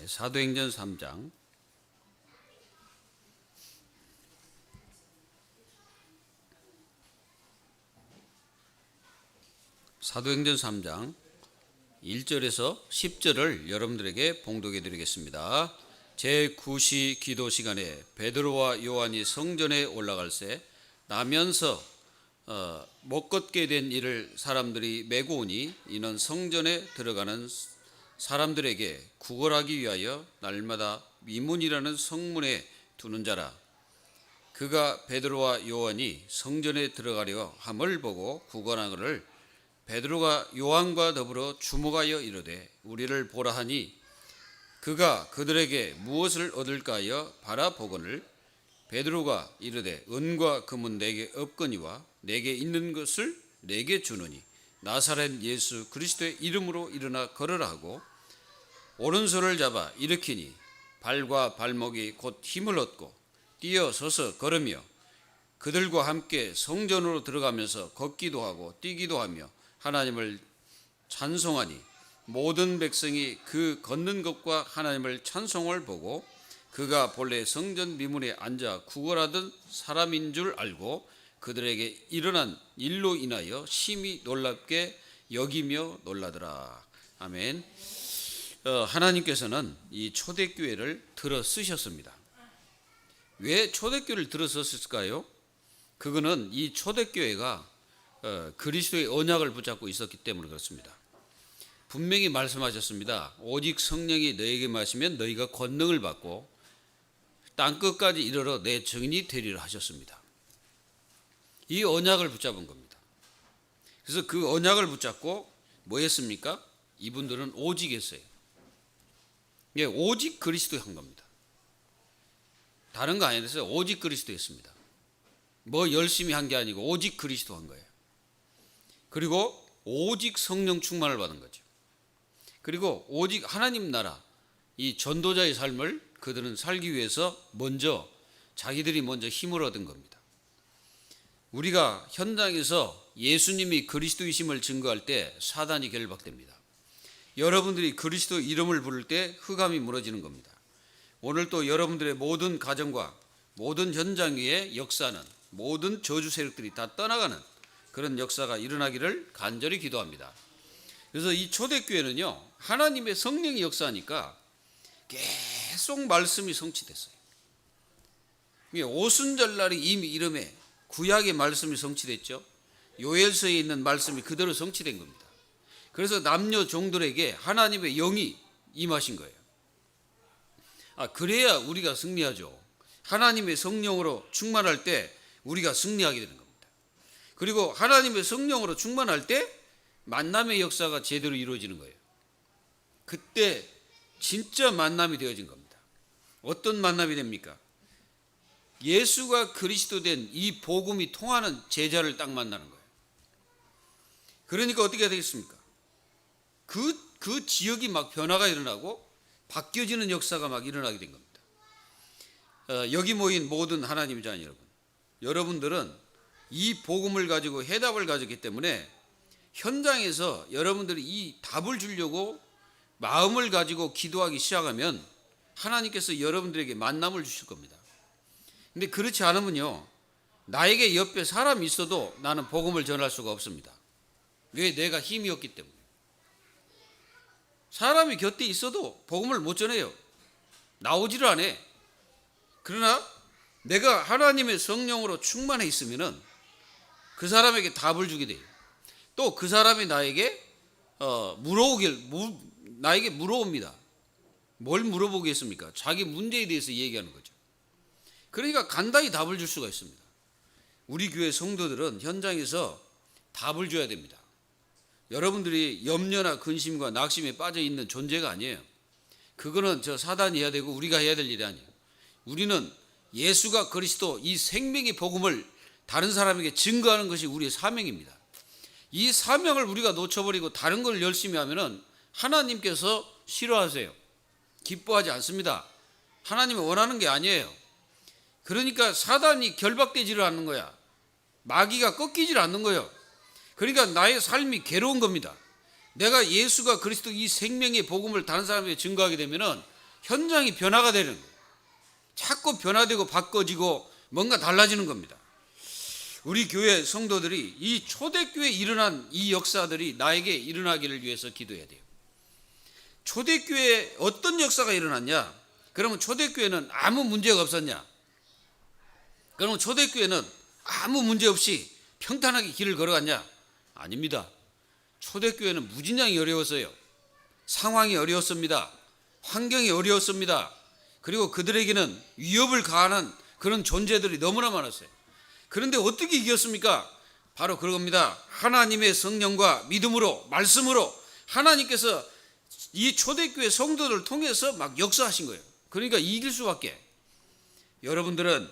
사도행전 3장 사도행전 3장 1절에서 10절을 여러분들에게 봉독해 드리겠습니다. 제9시 기도 시간에 베드로와 요한이 성전에 올라갈새 나면서 못 걷게 된 이를 사람들이 메고 오니 이는 성전에 들어가는 사람들에게 구걸하기 위하여 날마다 미문이라는 성문에 두는 자라. 그가 베드로와 요한이 성전에 들어가려 함을 보고 구걸하거늘 베드로가 요한과 더불어 주목하여 이르되 우리를 보라 하니 그가 그들에게 무엇을 얻을까 하여 바라보거늘 베드로가 이르되 은과 금은 내게 없거니와 내게 있는 것을 내게 주노니 나사렛 예수 그리스도의 이름으로 일어나 걸으라 하고 오른손을 잡아 일으키니 발과 발목이 곧 힘을 얻고 뛰어 서서 걸으며 그들과 함께 성전으로 들어가면서 걷기도 하고 뛰기도 하며 하나님을 찬송하니 모든 백성이 그 걷는 것과 하나님을 찬송을 보고 그가 본래 성전 미문에 앉아 구걸하던 사람인 줄 알고 그들에게 일어난 일로 인하여 심히 놀랍게 여기며 놀라더라. 아멘. 하나님께서는 이 초대교회를 들어 쓰셨습니다. 왜 초대교회를 들어 썼을까요? 그거는 이 초대교회가 그리스도의 언약을 붙잡고 있었기 때문에 그렇습니다. 분명히 말씀하셨습니다. 오직 성령이 너에게 마시면 너희가 권능을 받고 땅끝까지 이르러 내 증인이 되리라 하셨습니다. 이 언약을 붙잡은 겁니다. 그래서 그 언약을 붙잡고 뭐 했습니까? 이분들은 오직 했어요. 예, 오직 그리스도 한 겁니다. 다른 거 아니라서 오직 그리스도 했습니다. 뭐 열심히 한 게 아니고 오직 그리스도 한 거예요. 그리고 오직 성령 충만을 받은 거죠. 그리고 오직 하나님 나라 이 전도자의 삶을 그들은 살기 위해서 자기들이 먼저 힘을 얻은 겁니다. 우리가 현장에서 예수님이 그리스도이심을 증거할 때 사단이 결박됩니다. 여러분들이 그리스도 이름을 부를 때 흑암이 무너지는 겁니다. 오늘 또 여러분들의 모든 가정과 모든 현장 위에 역사는 모든 저주 세력들이 다 떠나가는 그런 역사가 일어나기를 간절히 기도합니다. 그래서 이 초대교회는요, 하나님의 성령이 역사하니까 계속 말씀이 성취됐어요. 오순절날이 이미 이름에 구약의 말씀이 성취됐죠. 요엘서에 있는 말씀이 그대로 성취된 겁니다. 그래서 남녀 종들에게 하나님의 영이 임하신 거예요. 그래야 우리가 승리하죠. 하나님의 성령으로 충만할 때 우리가 승리하게 되는 겁니다. 그리고 하나님의 성령으로 충만할 때 만남의 역사가 제대로 이루어지는 거예요. 그때 진짜 만남이 되어진 겁니다. 어떤 만남이 됩니까? 예수가 그리스도 된 이 복음이 통하는 제자를 딱 만나는 거예요. 그러니까 어떻게 되겠습니까? 그 지역이 막 변화가 일어나고 바뀌어지는 역사가 막 일어나게 된 겁니다. 여기 모인 모든 하나님의 자녀 여러분, 여러분들은 이 복음을 가지고 해답을 가졌기 때문에 현장에서 여러분들이 이 답을 주려고 마음을 가지고 기도하기 시작하면 하나님께서 여러분들에게 만남을 주실 겁니다. 근데 그렇지 않으면요, 나에게 옆에 사람이 있어도 나는 복음을 전할 수가 없습니다. 왜? 내가 힘이 없기 때문에. 사람이 곁에 있어도 복음을 못 전해요. 나오지를 않아. 그러나 내가 하나님의 성령으로 충만해 있으면은 그 사람에게 답을 주게 돼요. 또 그 사람이 나에게 나에게 물어옵니다. 뭘 물어보겠습니까? 자기 문제에 대해서 얘기하는 거죠. 그러니까 간단히 답을 줄 수가 있습니다. 우리 교회 성도들은 현장에서 답을 줘야 됩니다. 여러분들이 염려나 근심과 낙심에 빠져 있는 존재가 아니에요. 그거는 저 사단이 해야 되고 우리가 해야 될 일이 아니에요. 우리는 예수가 그리스도 이 생명의 복음을 다른 사람에게 증거하는 것이 우리의 사명입니다. 이 사명을 우리가 놓쳐버리고 다른 걸 열심히 하면은 하나님께서 싫어하세요. 기뻐하지 않습니다. 하나님이 원하는 게 아니에요. 그러니까 사단이 결박되지를 않는 거야. 마귀가 꺾이질 않는 거예요. 그러니까 나의 삶이 괴로운 겁니다. 내가 예수가 그리스도 이 생명의 복음을 다른 사람에게 증거하게 되면은 현장이 변화가 되는 거예요. 자꾸 변화되고 바꿔지고 뭔가 달라지는 겁니다. 우리 교회 성도들이 이 초대교회에 일어난 이 역사들이 나에게 일어나기를 위해서 기도해야 돼요. 초대교회에 어떤 역사가 일어났냐? 그러면 초대교회는 아무 문제가 없었냐? 그러면 초대교회는 아무 문제 없이 평탄하게 길을 걸어갔냐? 아닙니다. 초대교회는 무진장이 어려웠어요. 상황이 어려웠습니다. 환경이 어려웠습니다. 그리고 그들에게는 위협을 가하는 그런 존재들이 너무나 많았어요. 그런데 어떻게 이겼습니까? 바로 그겁니다. 하나님의 성령과 믿음으로, 말씀으로 하나님께서 이 초대교회 성도들을 통해서 막 역사하신 거예요. 그러니까 이길 수밖에. 여러분들은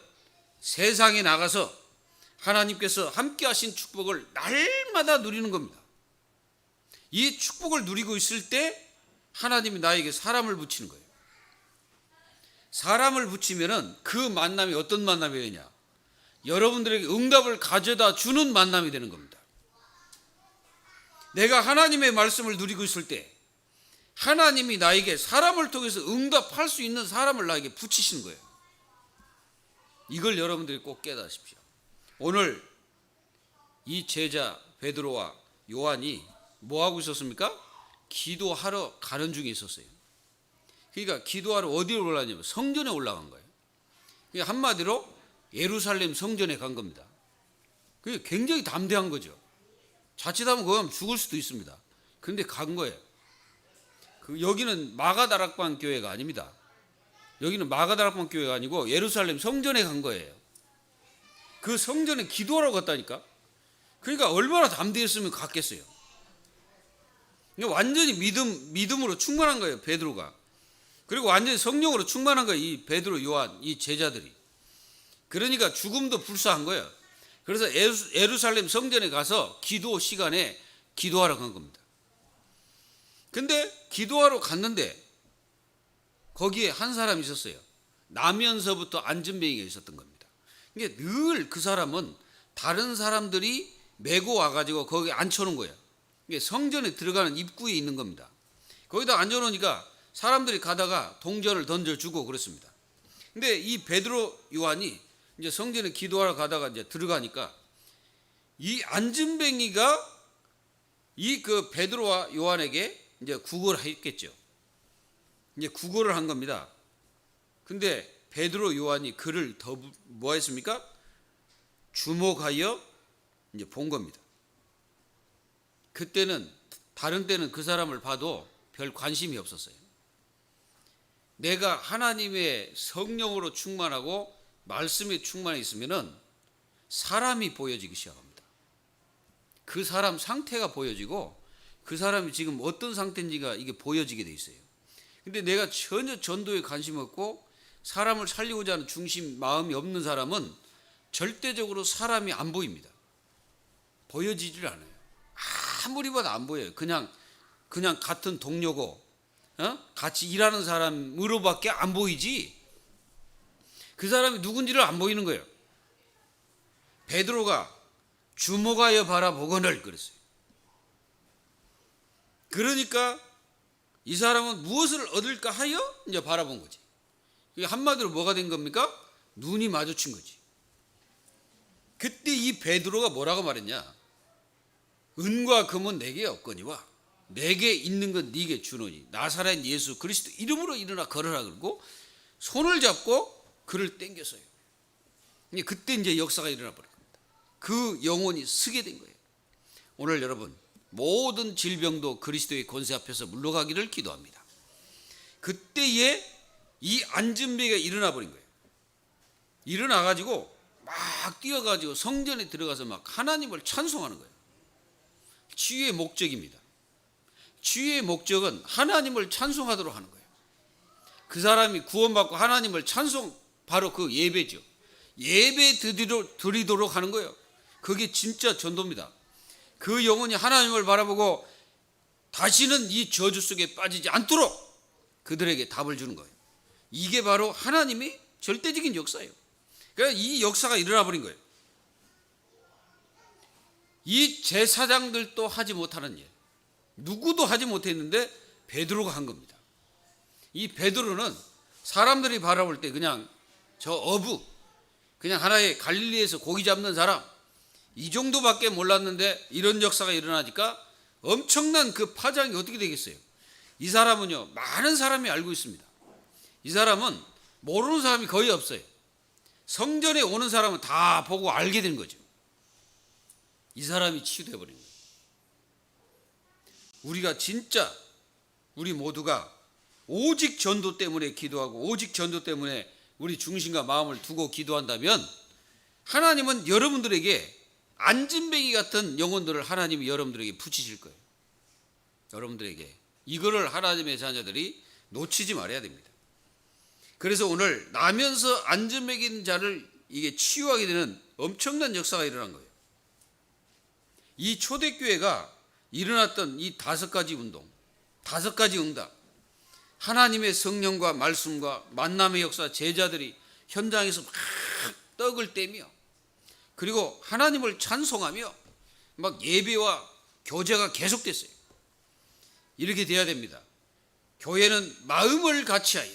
세상에 나가서 하나님께서 함께 하신 축복을 날마다 누리는 겁니다. 이 축복을 누리고 있을 때 하나님이 나에게 사람을 붙이는 거예요. 사람을 붙이면은 그 만남이 어떤 만남이 되냐? 여러분들에게 응답을 가져다 주는 만남이 되는 겁니다. 내가 하나님의 말씀을 누리고 있을 때 하나님이 나에게 사람을 통해서 응답할 수 있는 사람을 나에게 붙이시는 거예요. 이걸 여러분들이 꼭 깨닫으십시오. 오늘 이 제자 베드로와 요한이 뭐 하고 있었습니까? 기도하러 가는 중에 있었어요. 그러니까 기도하러 어디로 올라가냐면 성전에 올라간 거예요. 그러니까 한마디로 예루살렘 성전에 간 겁니다. 그게 굉장히 담대한 거죠. 자칫하면 거기 죽을 수도 있습니다. 그런데 간 거예요. 여기는 마가다락방 교회가 아닙니다. 여기는 마가다락방 교회가 아니고 예루살렘 성전에 간 거예요. 그 성전에 기도하러 갔다니까. 그러니까 얼마나 담대했으면 갔겠어요. 완전히 믿음으로 충만한 거예요, 베드로가. 그리고 완전히 성령으로 충만한 거예요, 이 베드로, 요한, 이 제자들이. 그러니까 죽음도 불사한 거예요. 그래서 예루살렘 성전에 가서 기도 시간에 기도하러 간 겁니다. 근데 기도하러 갔는데 거기에 한 사람이 있었어요. 나면서부터 안진뱅이가 있었던 겁니다. 이게 늘 그 사람은 다른 사람들이 메고 와가지고 거기 앉혀놓은 거예요. 이게 성전에 들어가는 입구에 있는 겁니다. 거기다 앉혀놓으니까 사람들이 가다가 동전을 던져주고 그랬습니다. 근데 이 베드로 요한이 이제 성전에 기도하러 가다가 이제 들어가니까 이 안진뱅이가 이 그 베드로와 요한에게 이제 구걸을 했겠죠. 이제 구걸을 한 겁니다. 근데 베드로 요한이 그를 더 뭐 했습니까? 주목하여 이제 본 겁니다. 그때는 다른 때는 그 사람을 봐도 별 관심이 없었어요. 내가 하나님의 성령으로 충만하고 말씀에 충만해 있으면은 사람이 보여지기 시작합니다. 그 사람 상태가 보여지고 그 사람이 지금 어떤 상태인지가 이게 보여지게 돼 있어요. 근데 내가 전혀 전도에 관심 없고 사람을 살리고자 하는 중심 마음이 없는 사람은 절대적으로 사람이 안 보입니다. 보여지질 않아요. 아무리 봐도 안 보여요. 그냥 같은 동료고 같이 일하는 사람으로밖에 안 보이지 그 사람이 누군지를 안 보이는 거예요. 베드로가 주목하여 바라보거늘 그랬어요. 그러니까 이 사람은 무엇을 얻을까 하여 이제 바라본 거지. 이게 한마디로 뭐가 된 겁니까? 눈이 마주친 거지. 그때 이 베드로가 뭐라고 말했냐? 은과 금은 내게 없거니와 내게 있는 건 네게 주노니 나사렛 예수 그리스도 이름으로 일어나 걸으라 그러고 손을 잡고 그를 땡겼어요. 그때 이제 역사가 일어나 버린 겁니다. 그 영혼이 서게 된 거예요. 오늘 여러분 모든 질병도 그리스도의 권세 앞에서 물러가기를 기도합니다. 그때에 이 안진뱅이가 일어나 버린 거예요. 일어나가지고 막 뛰어가지고 성전에 들어가서 막 하나님을 찬송하는 거예요. 치유의 목적입니다. 치유의 목적은 하나님을 찬송하도록 하는 거예요. 그 사람이 구원받고 하나님을 찬송, 바로 그 예배죠. 예배 드리도록 하는 거예요. 그게 진짜 전도입니다. 그 영혼이 하나님을 바라보고 다시는 이 저주 속에 빠지지 않도록 그들에게 답을 주는 거예요. 이게 바로 하나님의 절대적인 역사예요. 그러니까 이 역사가 일어나 버린 거예요. 이 제사장들도 하지 못하는 일, 누구도 하지 못했는데 베드로가 한 겁니다. 이 베드로는 사람들이 바라볼 때 그냥 저 어부, 그냥 하나의 갈릴리에서 고기 잡는 사람, 이 정도밖에 몰랐는데 이런 역사가 일어나니까 엄청난 그 파장이 어떻게 되겠어요? 이 사람은요, 많은 사람이 알고 있습니다. 이 사람은 모르는 사람이 거의 없어요. 성전에 오는 사람은 다 보고 알게 된 거죠. 이 사람이 치유돼 버린 거예요. 우리가 진짜 우리 모두가 오직 전도 때문에 기도하고 오직 전도 때문에 우리 중심과 마음을 두고 기도한다면 하나님은 여러분들에게 안진뱅이 같은 영혼들을 하나님이 여러분들에게 붙이실 거예요. 여러분들에게 이거를 하나님의 자녀들이 놓치지 말아야 됩니다. 그래서 오늘 나면서 안진뱅이인 자를 이게 치유하게 되는 엄청난 역사가 일어난 거예요. 이 초대교회가 일어났던 이 5가지 운동, 5가지 응답, 하나님의 성령과 말씀과 만남의 역사, 제자들이 현장에서 막 떡을 떼며 그리고 하나님을 찬송하며 막 예배와 교제가 계속됐어요. 이렇게 돼야 됩니다. 교회는 마음을 같이하여,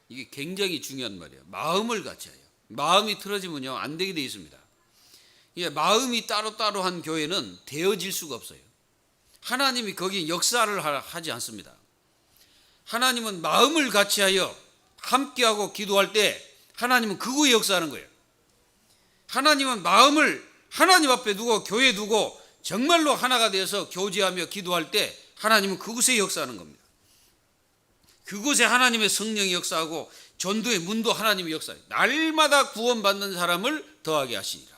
이게 굉장히 중요한 말이에요. 마음을 같이하여. 마음이 틀어지면요 안 되게 돼 있습니다. 마음이 따로따로 한 교회는 되어질 수가 없어요. 하나님이 거기 역사를 하지 않습니다. 하나님은 마음을 같이하여 함께하고 기도할 때 하나님은 그거에 역사하는 거예요. 하나님은 마음을 하나님 앞에 두고 교회에 두고 정말로 하나가 되어서 교제하며 기도할 때 하나님은 그곳에 역사하는 겁니다. 그곳에 하나님의 성령이 역사하고 전도의 문도 하나님의 역사해요. 날마다 구원받는 사람을 더하게 하시니라.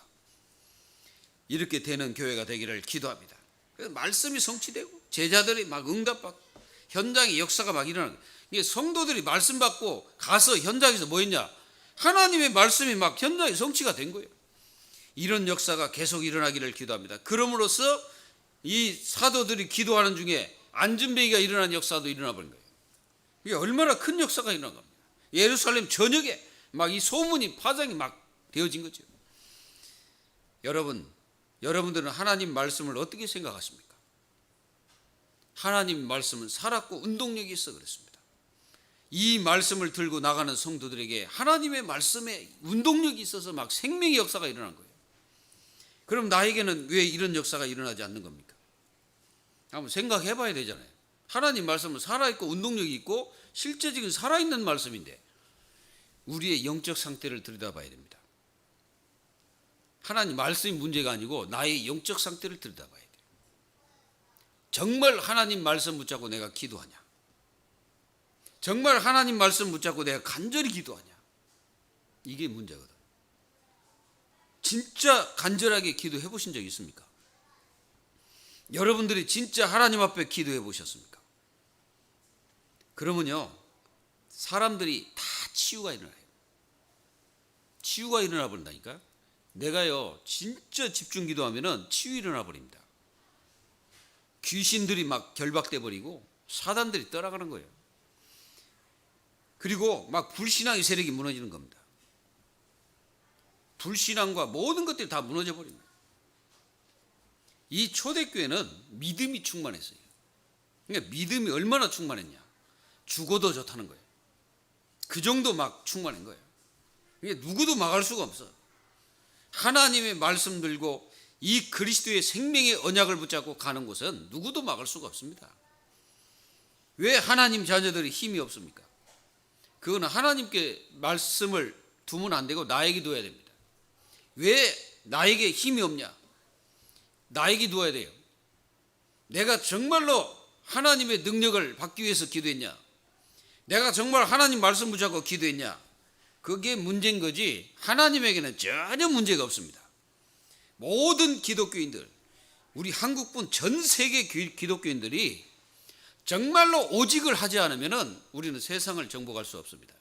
이렇게 되는 교회가 되기를 기도합니다. 그래서 말씀이 성취되고 제자들이 막 응답받고 현장에 역사가 막 일어나는 거예요. 성도들이 말씀 받고 가서 현장에서 뭐 했냐? 하나님의 말씀이 막 현장에 성취가 된 거예요. 이런 역사가 계속 일어나기를 기도합니다. 그럼으로써 이 사도들이 기도하는 중에 안진뱅이가 일어난 역사도 일어나 버린 거예요. 이게 얼마나 큰 역사가 일어난 겁니다. 예루살렘 전역에 막 이 소문이 파장이 막 되어진 거죠. 여러분들은 하나님 말씀을 어떻게 생각하십니까? 하나님 말씀은 살았고 운동력이 있어 그렇습니다. 이 말씀을 들고 나가는 성도들에게 하나님의 말씀에 운동력이 있어서 막 생명의 역사가 일어난 거예요. 그럼 나에게는 왜 이런 역사가 일어나지 않는 겁니까? 한번 생각해 봐야 되잖아요. 하나님 말씀은 살아있고 운동력이 있고 실제적인 살아있는 말씀인데 우리의 영적 상태를 들여다봐야 됩니다. 하나님 말씀이 문제가 아니고 나의 영적 상태를 들여다봐야 돼요. 정말 하나님 말씀 붙잡고 내가 기도하냐? 정말 하나님 말씀 붙잡고 내가 간절히 기도하냐? 이게 문제거든. 진짜 간절하게 기도해 보신 적 있습니까? 여러분들이 진짜 하나님 앞에 기도해 보셨습니까? 그러면요 사람들이 다 치유가 일어나요. 치유가 일어나 버린다니까. 내가요 진짜 집중 기도하면은 치유 일어나 버립니다. 귀신들이 막 결박돼 버리고 사단들이 떠나가는 거예요. 그리고 막 불신앙의 세력이 무너지는 겁니다. 불신앙과 모든 것들이 다 무너져 버립니다. 이 초대교회는 믿음이 충만했어요. 그러니까 믿음이 얼마나 충만했냐? 죽어도 좋다는 거예요. 그 정도 막 충만한 거예요. 그러니까 누구도 막을 수가 없어. 하나님의 말씀 들고 이 그리스도의 생명의 언약을 붙잡고 가는 곳은 누구도 막을 수가 없습니다. 왜 하나님 자녀들이 힘이 없습니까? 그거는 하나님께 말씀을 두면 안 되고 나에게 둬야 됩니다. 왜 나에게 힘이 없냐? 나에게 두어야 돼요. 내가 정말로 하나님의 능력을 받기 위해서 기도했냐? 내가 정말 하나님 말씀 붙잡고 기도했냐? 그게 문제인 거지 하나님에게는 전혀 문제가 없습니다. 모든 기독교인들, 우리 한국뿐 전 세계 기독교인들이 정말로 오직을 하지 않으면 우리는 세상을 정복할 수 없습니다.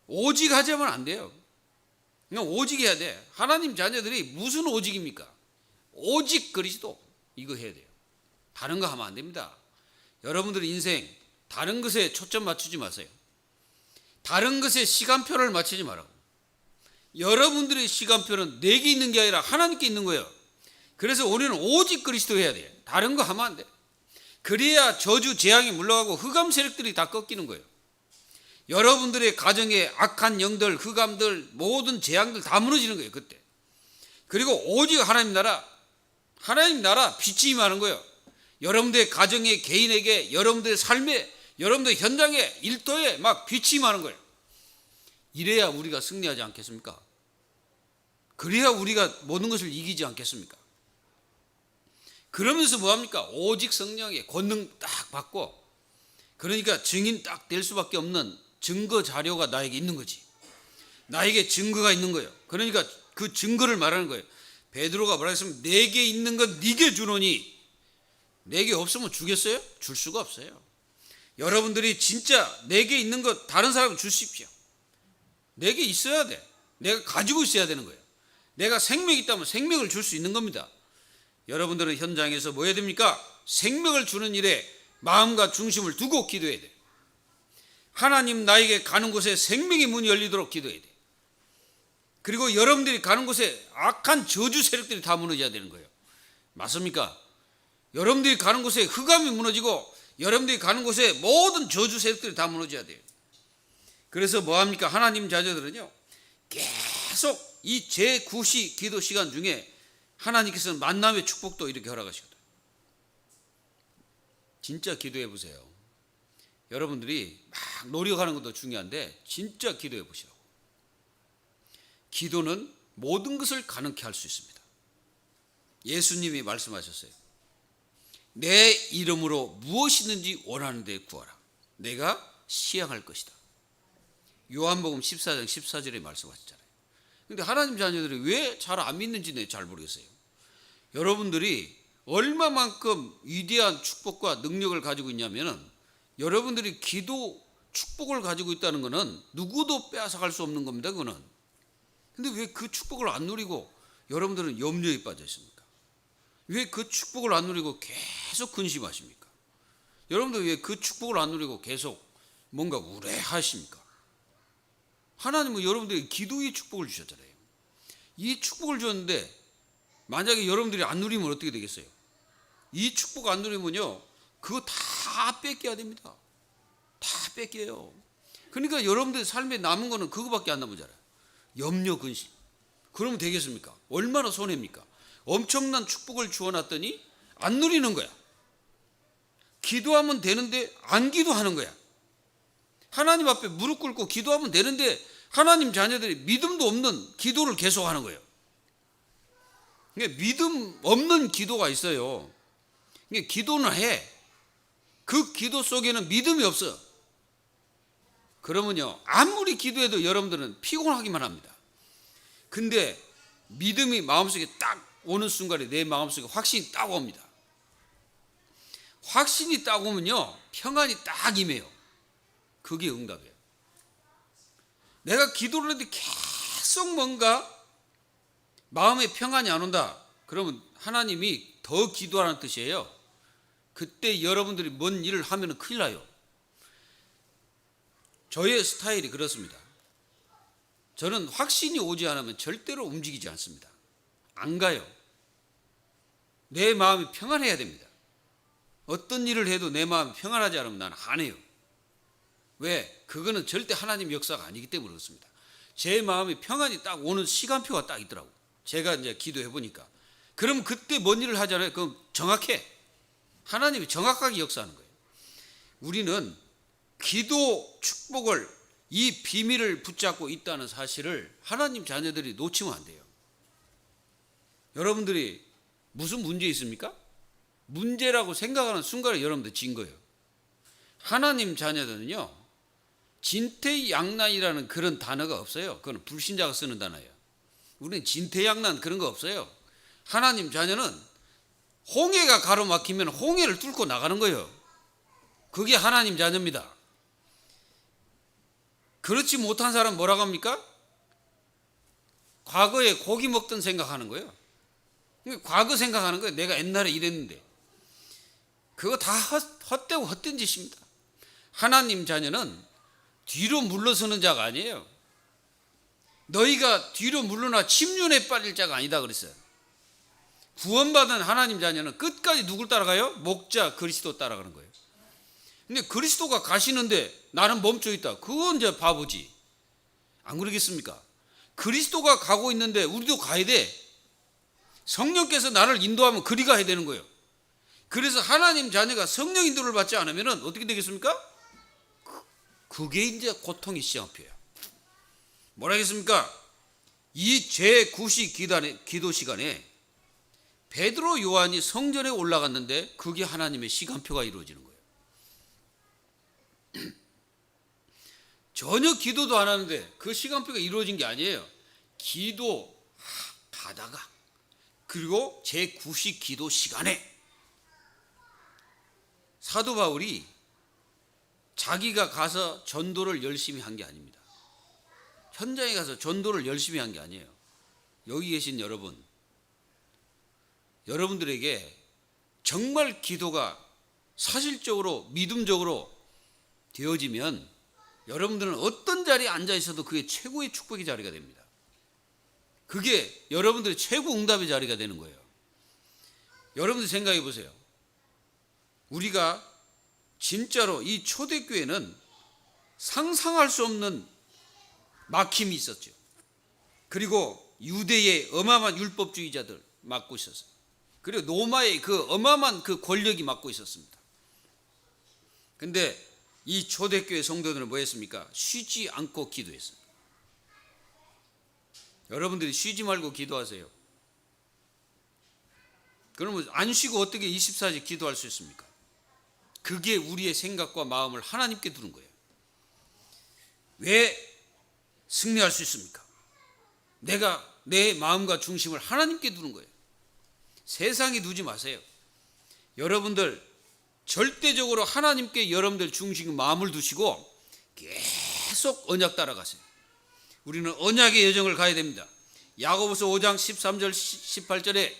오직 하자면 안 돼요. 그냥 오직 해야 돼. 하나님 자녀들이 무슨 오직입니까? 오직 그리스도 이거 해야 돼요. 다른 거 하면 안 됩니다. 여러분들 인생 다른 것에 초점 맞추지 마세요. 다른 것에 시간표를 맞추지 말라고. 여러분들의 시간표는 내게 있는 게 아니라 하나님께 있는 거예요. 그래서 우리는 오직 그리스도 해야 돼요. 다른 거 하면 안 돼. 그래야 저주 재앙이 물러가고 흑암 세력들이 다 꺾이는 거예요. 여러분들의 가정에 악한 영들, 흑암들, 모든 재앙들 다 무너지는 거예요, 그때. 그리고 오직 하나님 나라 빛이 임하는 거예요. 여러분들의 가정에, 개인에게, 여러분들의 삶에, 여러분들의 현장에, 일터에 막 빛이 임하는 거예요. 이래야 우리가 승리하지 않겠습니까? 그래야 우리가 모든 것을 이기지 않겠습니까? 그러면서 뭐합니까? 오직 성령의 권능 딱 받고, 그러니까 증인 딱 될 수밖에 없는 증거 자료가 나에게 있는 거지. 나에게 증거가 있는 거예요. 그러니까 그 증거를 말하는 거예요. 베드로가 뭐라 했으면 내게 있는 건 네게 주노니, 내게 없으면 주겠어요? 줄 수가 없어요. 여러분들이 진짜 내게 있는 것 다른 사람에게 주십시오. 내게 있어야 돼. 내가 가지고 있어야 되는 거예요. 내가 생명이 있다면 생명을 줄 수 있는 겁니다. 여러분들은 현장에서 뭐 해야 됩니까? 생명을 주는 일에 마음과 중심을 두고 기도해야 돼요. 하나님 나에게 가는 곳에 생명의 문이 열리도록 기도해야 돼요. 그리고 여러분들이 가는 곳에 악한 저주 세력들이 다 무너져야 되는 거예요. 맞습니까? 여러분들이 가는 곳에 흑암이 무너지고 여러분들이 가는 곳에 모든 저주 세력들이 다 무너져야 돼요. 그래서 뭐합니까? 하나님 자녀들은요, 계속 이 제9시 기도 시간 중에 하나님께서는 만남의 축복도 이렇게 허락하시거든요. 진짜 기도해 보세요. 여러분들이 막 노력하는 것도 중요한데 진짜 기도해 보시라고. 기도는 모든 것을 가능케 할 수 있습니다. 예수님이 말씀하셨어요. 내 이름으로 무엇이든지 원하는 데 구하라. 내가 시행할 것이다. 요한복음 14장 14절에 말씀하셨잖아요. 그런데 하나님 자녀들이 왜 잘 안 믿는지 잘 모르겠어요. 여러분들이 얼마만큼 위대한 축복과 능력을 가지고 있냐면은, 여러분들이 기도 축복을 가지고 있다는 것은 누구도 빼앗아갈 수 없는 겁니다. 그거는. 근데 왜 그 축복을 안 누리고 여러분들은 염려에 빠져 있습니까? 왜 그 축복을 안 누리고 계속 근심하십니까? 여러분들 왜 그 축복을 안 누리고 계속 뭔가 우려하십니까? 하나님은 여러분들에게 기도의 축복을 주셨잖아요. 이 축복을 주었는데 만약에 여러분들이 안 누리면 어떻게 되겠어요? 이 축복 안 누리면요, 그거 다 뺏겨야 됩니다. 다 뺏겨요. 그러니까 여러분들 삶에 남은 거는 그거밖에 안 남으잖아요. 염려, 근심. 그러면 되겠습니까? 얼마나 손해입니까? 엄청난 축복을 주어놨더니 안 누리는 거야. 기도하면 되는데 안 기도하는 거야. 하나님 앞에 무릎 꿇고 기도하면 되는데 하나님 자녀들이 믿음도 없는 기도를 계속하는 거예요. 그러니까 믿음 없는 기도가 있어요. 그러니까 기도는 해. 그 기도 속에는 믿음이 없어. 그러면요, 아무리 기도해도 여러분들은 피곤하기만 합니다. 근데 믿음이 마음속에 딱 오는 순간에 내 마음속에 확신이 딱 옵니다. 확신이 딱 오면요, 평안이 딱 임해요. 그게 응답이에요. 내가 기도를 했는데 계속 뭔가 마음에 평안이 안 온다. 그러면 하나님이 더 기도하라는 뜻이에요. 그때 여러분들이 뭔 일을 하면 큰일 나요. 저의 스타일이 그렇습니다. 저는 확신이 오지 않으면 절대로 움직이지 않습니다. 안 가요. 내 마음이 평안해야 됩니다. 어떤 일을 해도 내 마음이 평안하지 않으면 나는 안 해요. 왜? 그거는 절대 하나님 역사가 아니기 때문에 그렇습니다. 제 마음이 평안이 딱 오는 시간표가 딱 있더라고. 제가 이제 기도해 보니까. 그럼 그때 뭔 일을 하잖아요. 그럼 정확해. 하나님이 정확하게 역사하는 거예요. 우리는 기도 축복을, 이 비밀을 붙잡고 있다는 사실을 하나님 자녀들이 놓치면 안 돼요. 여러분들이 무슨 문제 있습니까? 문제라고 생각하는 순간에 여러분들 진 거예요. 하나님 자녀들은요, 진퇴양난이라는 그런 단어가 없어요. 그건 불신자가 쓰는 단어예요. 우리는 진퇴양난 그런 거 없어요. 하나님 자녀는 홍해가 가로막히면 홍해를 뚫고 나가는 거예요. 그게 하나님 자녀입니다. 그렇지 못한 사람 뭐라고 합니까? 과거에 고기 먹던 생각하는 거예요. 과거 생각하는 거예요. 내가 옛날에 이랬는데. 그거 다 헛되고 헛된 짓입니다. 하나님 자녀는 뒤로 물러서는 자가 아니에요. 너희가 뒤로 물러나 침륜에 빠질 자가 아니다 그랬어요. 구원받은 하나님 자녀는 끝까지 누굴 따라가요? 목자 그리스도 따라가는 거예요. 근데 그리스도가 가시는데 나는 멈춰 있다. 그건 이제 바보지. 안 그러겠습니까? 그리스도가 가고 있는데 우리도 가야 돼. 성령께서 나를 인도하면 그리 가야 되는 거예요. 그래서 하나님 자녀가 성령 인도를 받지 않으면 어떻게 되겠습니까? 그게 이제 고통의 시간표예요. 뭐라 하겠습니까? 이 제9시 기도 시간에 베드로 요한이 성전에 올라갔는데 그게 하나님의 시간표가 이루어지는 거예요. 전혀 기도도 안 하는데 그 시간표가 이루어진 게 아니에요. 기도하다가 그리고 제9시 기도 시간에 사도 바울이 자기가 가서 전도를 열심히 한 게 아닙니다. 현장에 가서 전도를 열심히 한 게 아니에요. 여기 계신 여러분들에게 정말 기도가 사실적으로 믿음적으로 되어지면 여러분들은 어떤 자리에 앉아 있어도 그게 최고의 축복의 자리가 됩니다. 그게 여러분들의 최고 응답의 자리가 되는 거예요. 여러분들 생각해 보세요. 우리가 진짜로 이 초대교회는 상상할 수 없는 막힘이 있었죠. 그리고 유대의 어마어마한 율법주의자들 맡고 있었어요. 그리고 로마의 그 어마어마한 그 권력이 맡고 있었습니다. 근데 이 초대교회 성도들은 뭐 했습니까? 쉬지 않고 기도했어요. 여러분들이 쉬지 말고 기도하세요. 그러면 안 쉬고 어떻게 24시 기도할 수 있습니까? 그게 우리의 생각과 마음을 하나님께 두는 거예요. 왜 승리할 수 있습니까? 내가 내 마음과 중심을 하나님께 두는 거예요. 세상에 두지 마세요. 여러분들 절대적으로 하나님께 여러분들 중심 마음을 두시고 계속 언약 따라가세요. 우리는 언약의 여정을 가야 됩니다. 야고보서 5장 13절 18절에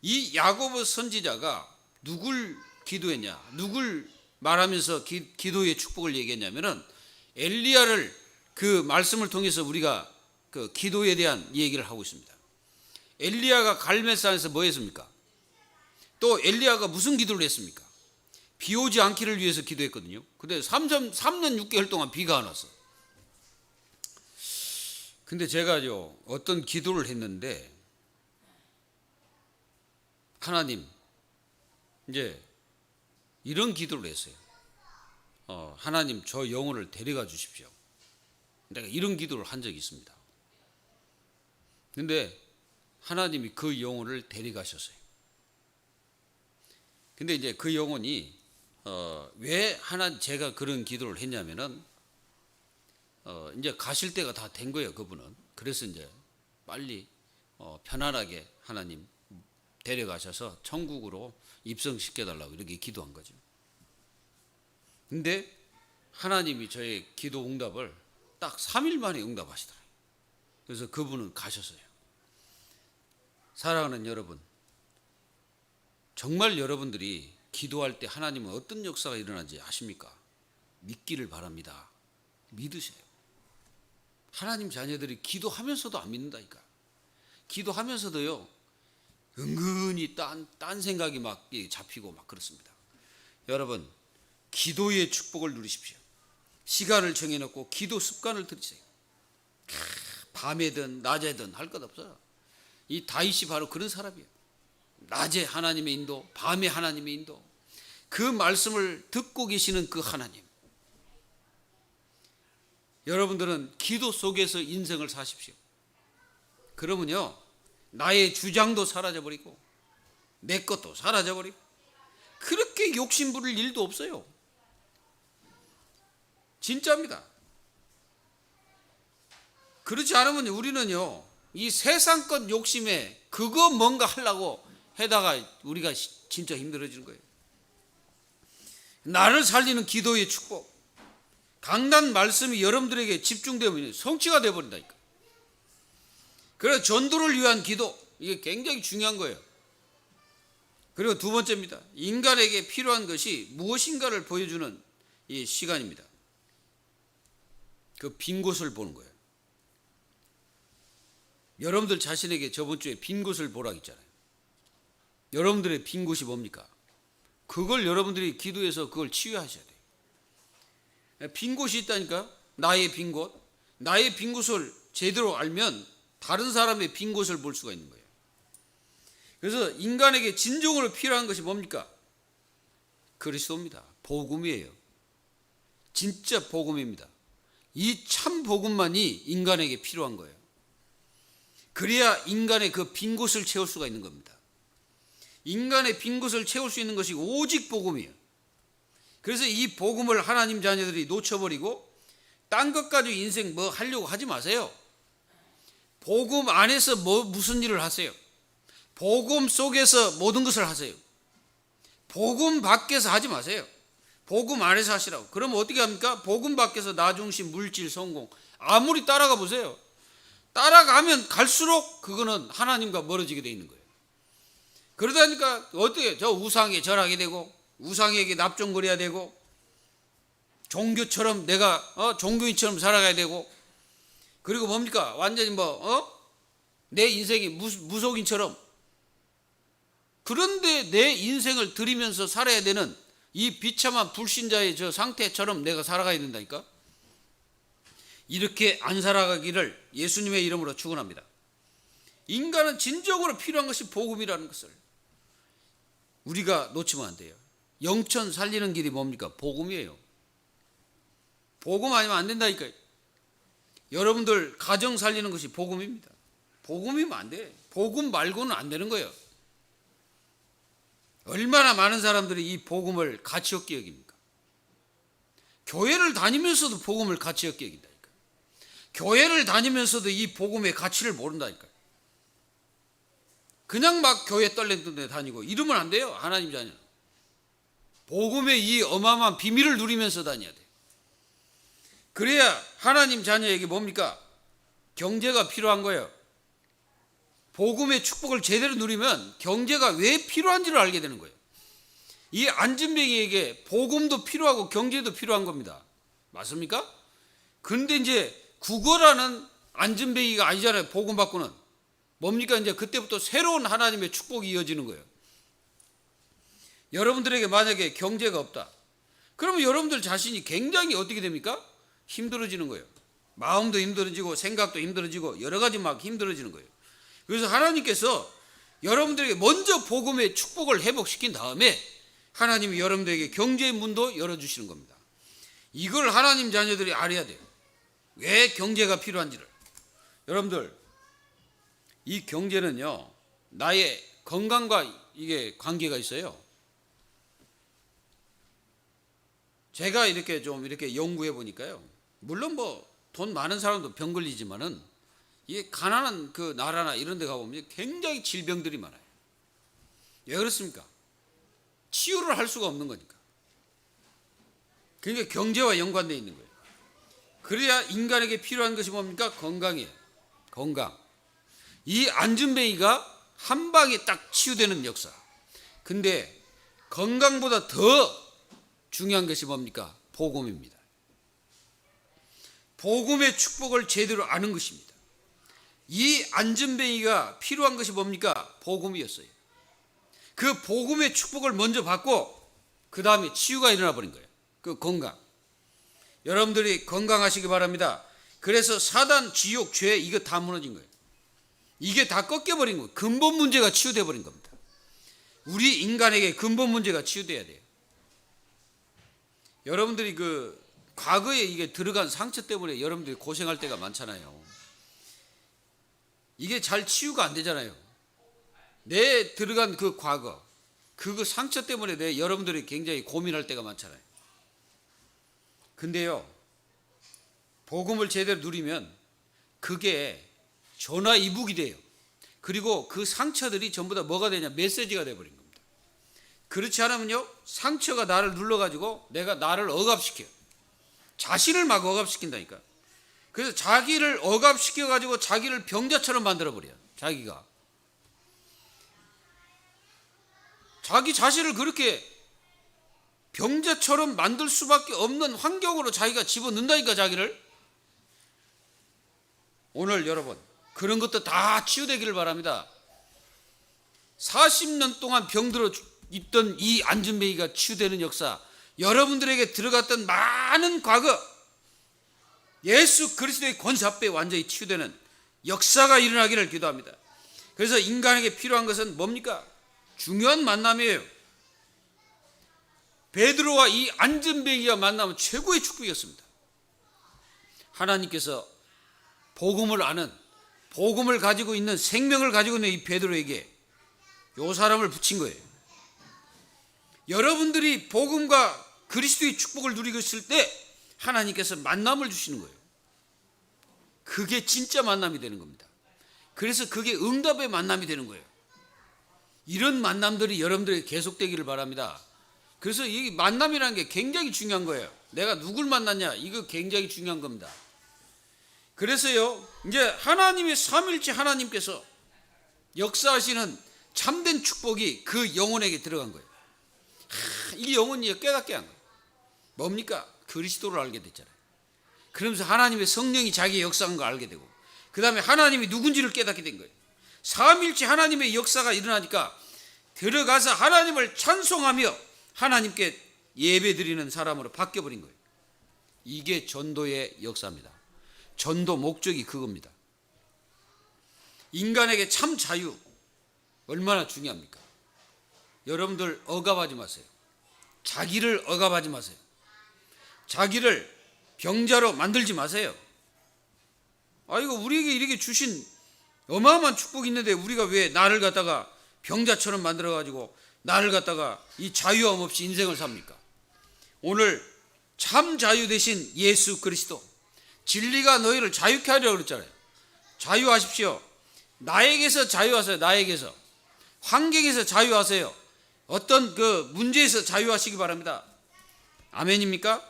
이 야고보 선지자가 누굴 기도했냐, 누굴 말하면서 기도의 축복을 얘기했냐면은 엘리야를 그 말씀을 통해서 우리가 그 기도에 대한 얘기를 하고 있습니다. 엘리야가 갈멜산에서 뭐 했습니까? 또 엘리야가 무슨 기도를 했습니까? 비 오지 않기를 위해서 기도했거든요. 근데 3년 6개월 동안 비가 안 왔어. 근데 제가요 어떤 기도를 했는데 하나님 이제 이런 기도를 했어요. 하나님 저 영혼을 데려가 주십시오. 내가 이런 기도를 한 적이 있습니다. 근데 하나님이 그 영혼을 데려가셨어요. 근데 이제 그 영혼이 왜 제가 그런 기도를 했냐면은 이제 가실 때가 다 된 거예요, 그분은. 그래서 이제 빨리 편안하게 하나님 데려가셔서 천국으로 입성시켜 달라고 이렇게 기도한 거죠. 근데 하나님이 저의 기도 응답을 딱 3일 만에 응답하시더라고요. 그래서 그분은 가셨어요. 사랑하는 여러분, 정말 여러분들이 기도할 때 하나님은 어떤 역사가 일어나는지 아십니까? 믿기를 바랍니다. 믿으세요. 하나님 자녀들이 기도하면서도 안 믿는다니까. 기도하면서도요 은근히 딴 생각이 막 잡히고 막 그렇습니다. 여러분, 기도의 축복을 누리십시오. 시간을 정해놓고 기도 습관을 들이세요. 밤에든 낮에든 할 것 없어요. 이 다윗이 바로 그런 사람이에요. 낮에 하나님의 인도, 밤에 하나님의 인도, 그 말씀을 듣고 계시는 그 하나님. 여러분들은 기도 속에서 인생을 사십시오. 그러면요 나의 주장도 사라져버리고 내 것도 사라져버리고 그렇게 욕심 부릴 일도 없어요. 진짜입니다. 그렇지 않으면 우리는요 이 세상 것 욕심에 그거 뭔가 하려고 해다가 우리가 진짜 힘들어지는 거예요. 나를 살리는 기도의 축복, 강단 말씀이 여러분들에게 집중되면 성취가 되어버린다니까. 그래서 전도를 위한 기도, 이게 굉장히 중요한 거예요. 그리고 두 번째입니다. 인간에게 필요한 것이 무엇인가를 보여주는 이 시간입니다. 그 빈 곳을 보는 거예요. 여러분들 자신에게 저번 주에 빈 곳을 보라 했잖아요. 여러분들의 빈 곳이 뭡니까? 그걸 여러분들이 기도해서 그걸 치유하셔야 돼요. 빈 곳이 있다니까. 나의 빈 곳. 나의 빈 곳을 제대로 알면 다른 사람의 빈 곳을 볼 수가 있는 거예요. 그래서 인간에게 진정으로 필요한 것이 뭡니까? 그리스도입니다. 복음이에요. 진짜 복음입니다. 이 참 복음만이 인간에게 필요한 거예요. 그래야 인간의 그 빈 곳을 채울 수가 있는 겁니다. 인간의 빈 곳을 채울 수 있는 것이 오직 복음이에요. 그래서 이 복음을 하나님 자녀들이 놓쳐버리고 딴 것 가지고 인생 뭐 하려고 하지 마세요. 복음 안에서 무슨 일을 하세요. 복음 속에서 모든 것을 하세요. 복음 밖에서 하지 마세요. 복음 안에서 하시라고. 그러면 어떻게 합니까? 복음 밖에서 나중심, 물질, 성공 아무리 따라가 보세요. 따라가면 갈수록 그거는 하나님과 멀어지게 돼 있는 거예요. 그러다니까 어떻게 저 우상에 절하게 되고 우상에게 납종거려야 되고 종교처럼 내가 종교인처럼 살아가야 되고 그리고 뭡니까? 완전히 내 인생이 무속인처럼 그런데 내 인생을 들이면서 살아야 되는 이 비참한 불신자의 저 상태처럼 내가 살아가야 된다니까. 이렇게 안 살아가기를 예수님의 이름으로 축원합니다. 인간은 진정으로 필요한 것이 복음이라는 것을 우리가 놓치면 안 돼요. 영천 살리는 길이 뭡니까? 복음이에요. 복음 아니면 안 된다니까요. 여러분들 가정 살리는 것이 복음입니다. 복음이면 안 돼. 복음 말고는 안 되는 거예요. 얼마나 많은 사람들이 이 복음을 가치 없게 여깁니까? 교회를 다니면서도 복음을 가치 없게 여긴다니까요. 교회를 다니면서도 이 복음의 가치를 모른다니까요. 그냥 막 교회 떨리던 데 다니고 이러면 안 돼요. 하나님 자녀는. 복음의 이 어마어마한 비밀을 누리면서 다녀야 돼요. 그래야 하나님 자녀에게 뭡니까? 경제가 필요한 거예요. 복음의 축복을 제대로 누리면 경제가 왜 필요한지를 알게 되는 거예요. 이 안진뱅이에게 복음도 필요하고 경제도 필요한 겁니다. 맞습니까? 근데 이제 구걸하는 안진뱅이가 아니잖아요. 복음 받고는. 뭡니까? 이제 그때부터 새로운 하나님의 축복이 이어지는 거예요. 여러분들에게 만약에 경제가 없다. 그러면 여러분들 자신이 굉장히 어떻게 됩니까? 힘들어지는 거예요. 마음도 힘들어지고 생각도 힘들어지고 여러 가지 막 힘들어지는 거예요. 그래서 하나님께서 여러분들에게 먼저 복음의 축복을 회복시킨 다음에 하나님이 여러분들에게 경제의 문도 열어주시는 겁니다. 이걸 하나님 자녀들이 알아야 돼요. 왜 경제가 필요한지를. 여러분들 이 경제는요 나의 건강과 이게 관계가 있어요. 제가 이렇게 좀 이렇게 연구해 보니까요. 물론 돈 많은 사람도 병 걸리지만은 이 가난한 그 나라나 이런 데 가보면 굉장히 질병들이 많아요. 왜 그렇습니까? 치유를 할 수가 없는 거니까. 그러니까 경제와 연관되어 있는 거예요. 그래야 인간에게 필요한 것이 뭡니까? 건강이에요. 건강. 이 안진뱅이가 한 방에 딱 치유되는 역사. 근데 건강보다 더 중요한 것이 뭡니까? 복음입니다. 복음의 축복을 제대로 아는 것입니다. 이 안진뱅이가 필요한 것이 뭡니까? 복음이었어요. 그 복음의 축복을 먼저 받고 그 다음에 치유가 일어나 버린 거예요. 그 건강. 여러분들이 건강하시기 바랍니다. 그래서 사단, 지옥, 죄 이거 다 무너진 거예요. 이게 다 꺾여버린 거예요. 근본 문제가 치유돼 버린 겁니다. 우리 인간에게 근본 문제가 치유돼야 돼요. 여러분들이 그 과거에 이게 들어간 상처 때문에 여러분들이 고생할 때가 많잖아요. 이게 잘 치유가 안 되잖아요. 내 들어간 그 과거, 그 상처 때문에 여러분들이 굉장히 고민할 때가 많잖아요. 근데요, 복음을 제대로 누리면 그게 전화위복이 돼요. 그리고 그 상처들이 전부 다 뭐가 되냐? 메시지가 돼버린 겁니다. 그렇지 않으면요, 상처가 나를 눌러가지고 내가 나를 억압시켜요. 자신을 막 억압시킨다니까. 그래서 자기를 억압시켜가지고 자기를 병자처럼 만들어버려요. 자기가. 자기 자신을 그렇게 병자처럼 만들 수밖에 없는 환경으로 자기가 집어넣는다니까, 자기를. 오늘 여러분, 그런 것도 다 치유되기를 바랍니다. 40년 동안 병들어 있던 이 안진뱅이가 치유되는 역사, 여러분들에게 들어갔던 많은 과거, 예수 그리스도의 권세 앞에 완전히 치유되는 역사가 일어나기를 기도합니다. 그래서 인간에게 필요한 것은 뭡니까? 중요한 만남이에요. 베드로와 이 안진뱅이가 만나면 최고의 축복이었습니다. 하나님께서 복음을 아는, 복음을 가지고 있는, 생명을 가지고 있는 이 베드로에게 이 사람을 붙인 거예요. 여러분들이 복음과 그리스도의 축복을 누리고 있을 때 하나님께서 만남을 주시는 거예요. 그게 진짜 만남이 되는 겁니다. 그래서 그게 응답의 만남이 되는 거예요. 이런 만남들이 여러분들에게 계속되기를 바랍니다. 그래서 이 만남이라는 게 굉장히 중요한 거예요. 내가 누굴 만났냐, 이거 굉장히 중요한 겁니다. 그래서요, 이제 하나님의 삼위일체 하나님께서 역사하시는 참된 축복이 그 영혼에게 들어간 거예요. 이 영혼이 깨닫게 한 거예요. 뭡니까? 그리스도를 알게 됐잖아요. 그러면서 하나님의 성령이 자기의 역사한 걸 알게 되고, 그 다음에 하나님이 누군지를 깨닫게 된 거예요. 삼위일체 하나님의 역사가 일어나니까 들어가서 하나님을 찬송하며 하나님께 예배드리는 사람으로 바뀌어버린 거예요. 이게 전도의 역사입니다. 전도 목적이 그겁니다. 인간에게 참 자유 얼마나 중요합니까? 여러분들 억압하지 마세요. 자기를 억압하지 마세요. 자기를 병자로 만들지 마세요. 이거 우리에게 이렇게 주신 어마어마한 축복이 있는데 우리가 왜 나를 갖다가 병자처럼 만들어가지고 나를 갖다가 이 자유함 없이 인생을 삽니까? 오늘 참 자유 대신 예수 그리스도, 진리가 너희를 자유케 하려고 그랬잖아요. 자유하십시오. 나에게서 자유하세요. 나에게서. 환경에서 자유하세요. 어떤 그 문제에서 자유하시기 바랍니다. 아멘입니까?